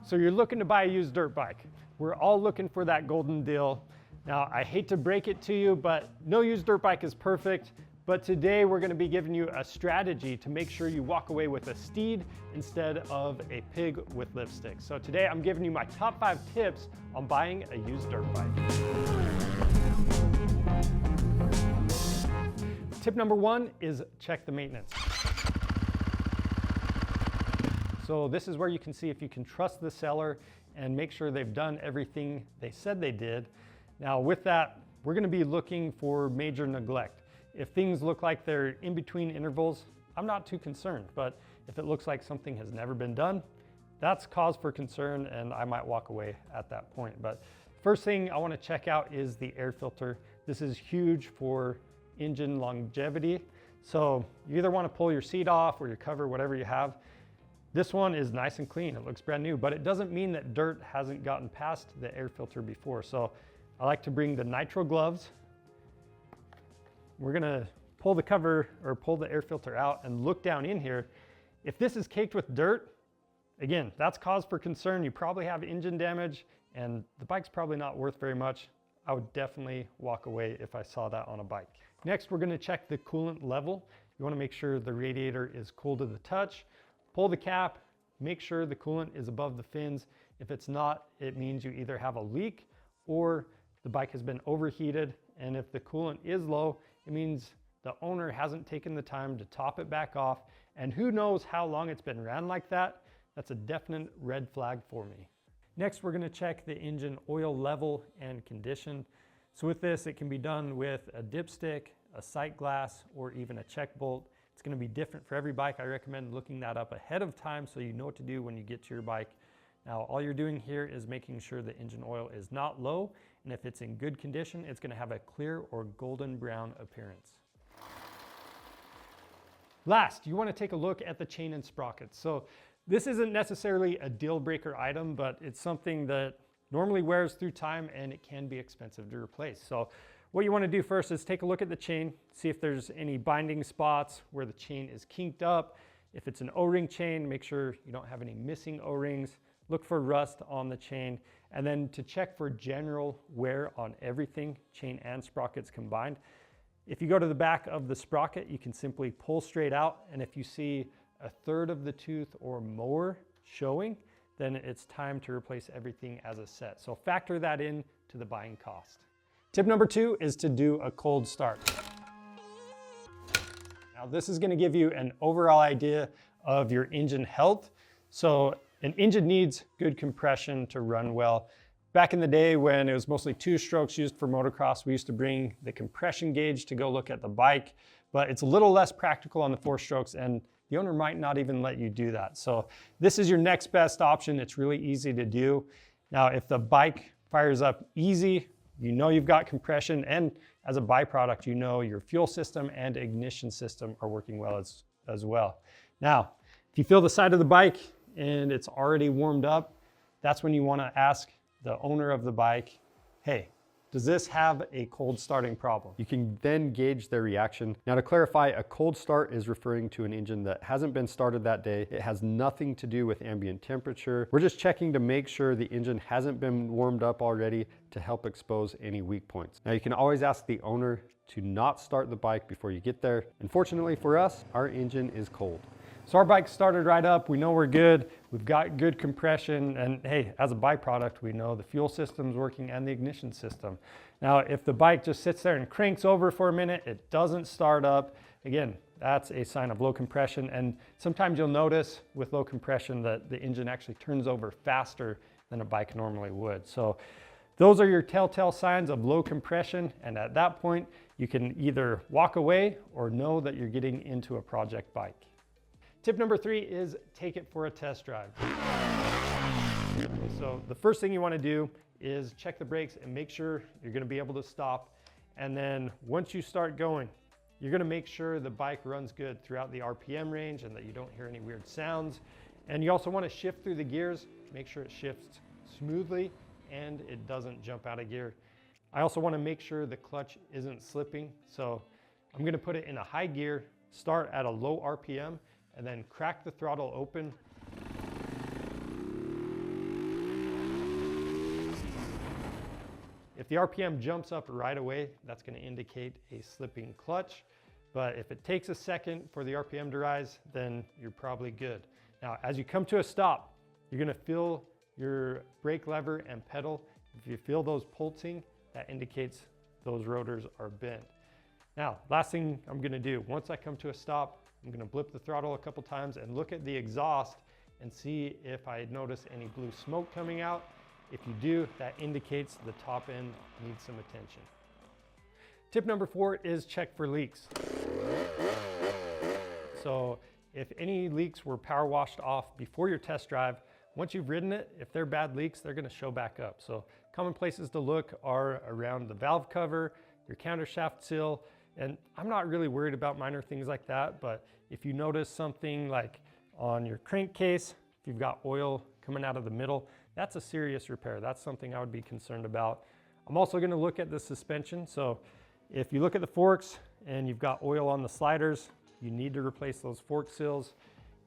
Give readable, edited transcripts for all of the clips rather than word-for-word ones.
So you're looking to buy a used dirt bike. We're all looking for that golden deal. Now, I hate to break it to you, but no used dirt bike is perfect. But today we're gonna be giving you a strategy to make sure you walk away with a steed instead of a pig with lipstick. So today I'm giving you my top 5 tips on buying a used dirt bike. Tip number 1 is check the maintenance. So this is where you can see if you can trust the seller and make sure they've done everything they said they did. Now with that, we're gonna be looking for major neglect. If things look like they're in between intervals, I'm not too concerned, but if it looks like something has never been done, that's cause for concern and I might walk away at that point. But first thing I wanna check out is the air filter. This is huge for engine longevity. So you either wanna pull your seat off or your cover, whatever you have. This one is nice and clean, it looks brand new, but it doesn't mean that dirt hasn't gotten past the air filter before. So I like to bring the nitro gloves. We're gonna pull the cover or pull the air filter out and look down in here. If this is caked with dirt, again, that's cause for concern. You probably have engine damage and the bike's probably not worth very much. I would definitely walk away if I saw that on a bike. Next, we're gonna check the coolant level. You wanna make sure the radiator is cool to the touch. Pull the cap, make sure the coolant is above the fins. If it's not, it means you either have a leak or the bike has been overheated. And if the coolant is low, it means the owner hasn't taken the time to top it back off. And who knows how long it's been ran like that. That's a definite red flag for me. Next, we're gonna check the engine oil level and condition. So with this, it can be done with a dipstick, a sight glass, or even a check bolt. It's gonna be different for every bike. I recommend looking that up ahead of time so you know what to do when you get to your bike. Now, all you're doing here is making sure the engine oil is not low, and if it's in good condition, it's gonna have a clear or golden brown appearance. Last, you wanna take a look at the chain and sprockets. So this isn't necessarily a deal breaker item, but it's something that normally wears through time and it can be expensive to replace. So what you want to do first is take a look at the chain, see if there's any binding spots where the chain is kinked up. If it's an O-ring chain, make sure you don't have any missing O-rings. Look for rust on the chain. And then to check for general wear on everything, chain and sprockets combined. If you go to the back of the sprocket, you can simply pull straight out. And if you see a third of the tooth or more showing, then it's time to replace everything as a set. So factor that in to the buying cost. Tip number 2 is to do a cold start. Now this is gonna give you an overall idea of your engine health. So an engine needs good compression to run well. Back in the day when it was mostly 2 strokes used for motocross, we used to bring the compression gauge to go look at the bike, but it's a little less practical on the 4 strokes and the owner might not even let you do that. So this is your next best option. It's really easy to do. Now, if the bike fires up easy, you know you've got compression, and as a byproduct, you know your fuel system and ignition system are working well as well. Now, if you feel the side of the bike and it's already warmed up, that's when you want to ask the owner of the bike, hey, does this have a cold starting problem? You can then gauge their reaction. Now to clarify, a cold start is referring to an engine that hasn't been started that day. It has nothing to do with ambient temperature. We're just checking to make sure the engine hasn't been warmed up already to help expose any weak points. Now you can always ask the owner to not start the bike before you get there. Unfortunately for us, our engine is cold. So our bike started right up, we know we're good, we've got good compression, and hey, as a byproduct, we know the fuel system's working and the ignition system. Now, if the bike just sits there and cranks over for a minute, it doesn't start up, again, that's a sign of low compression, and sometimes you'll notice with low compression that the engine actually turns over faster than a bike normally would. So those are your telltale signs of low compression, and at that point, you can either walk away or know that you're getting into a project bike. Tip number 3 is take it for a test drive. So the first thing you want to do is check the brakes and make sure you're going to be able to stop. And then once you start going, you're going to make sure the bike runs good throughout the RPM range and that you don't hear any weird sounds. And you also want to shift through the gears, make sure it shifts smoothly and it doesn't jump out of gear. I also want to make sure the clutch isn't slipping. So I'm going to put it in a high gear, start at a low RPM, and then crack the throttle open. If the RPM jumps up right away, that's going to indicate a slipping clutch. But if it takes a second for the RPM to rise, then you're probably good. Now, as you come to a stop, you're going to feel your brake lever and pedal. If you feel those pulsing, that indicates those rotors are bent. Now, last thing I'm going to do, once I come to a stop, I'm going to blip the throttle a couple times and look at the exhaust and see if I notice any blue smoke coming out. If you do, that indicates the top end needs some attention. Tip number 4 is check for leaks. So if any leaks were power washed off before your test drive, once you've ridden it, if they're bad leaks, they're going to show back up. So common places to look are around the valve cover, your countershaft seal, and I'm not really worried about minor things like that, but if you notice something like on your crankcase, if you've got oil coming out of the middle, that's a serious repair. That's something I would be concerned about. I'm also going to look at the suspension. So if you look at the forks and you've got oil on the sliders, you need to replace those fork seals.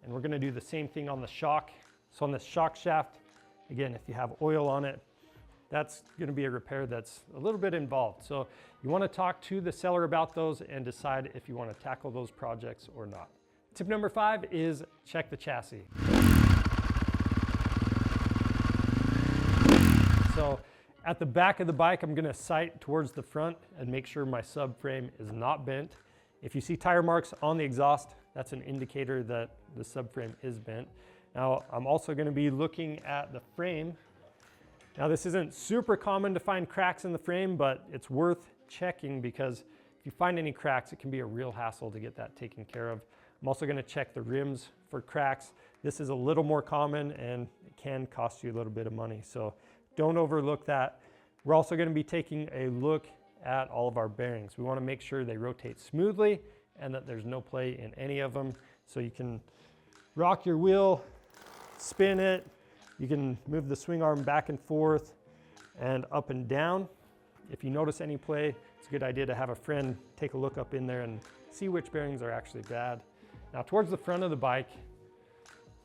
And we're going to do the same thing on the shock. So on the shock shaft, again, if you have oil on it, that's going to be a repair that's a little bit involved. So you want to talk to the seller about those and decide if you want to tackle those projects or not. Tip number 5 is check the chassis. So at the back of the bike, I'm going to sight towards the front and make sure my subframe is not bent. If you see tire marks on the exhaust, that's an indicator that the subframe is bent. Now, I'm also going to be looking at the frame. Now, this isn't super common to find cracks in the frame, but it's worth checking because if you find any cracks, it can be a real hassle to get that taken care of. I'm also going to check the rims for cracks. This is a little more common and it can cost you a little bit of money, so don't overlook that. We're also going to be taking a look at all of our bearings. We want to make sure they rotate smoothly and that there's no play in any of them. So you can rock your wheel, spin it, you can move the swing arm back and forth and up and down. If you notice any play, it's a good idea to have a friend take a look up in there and see which bearings are actually bad. Now, towards the front of the bike,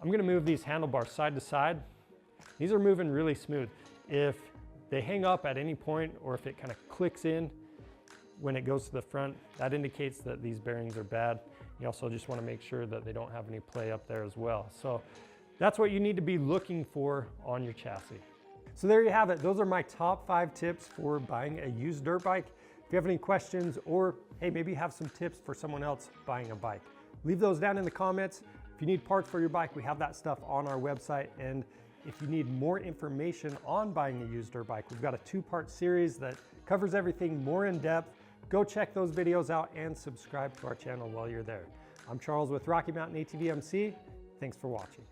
I'm going to move these handlebars side to side. These are moving really smooth. If they hang up at any point or if it kind of clicks in when it goes to the front, that indicates that these bearings are bad. You also just want to make sure that they don't have any play up there as well. So that's what you need to be looking for on your chassis. So there you have it. Those are my top 5 tips for buying a used dirt bike. If you have any questions or, hey, maybe you have some tips for someone else buying a bike, leave those down in the comments. If you need parts for your bike, we have that stuff on our website. And if you need more information on buying a used dirt bike, we've got a 2-part series that covers everything more in depth. Go check those videos out and subscribe to our channel while you're there. I'm Charles with Rocky Mountain ATV MC. Thanks for watching.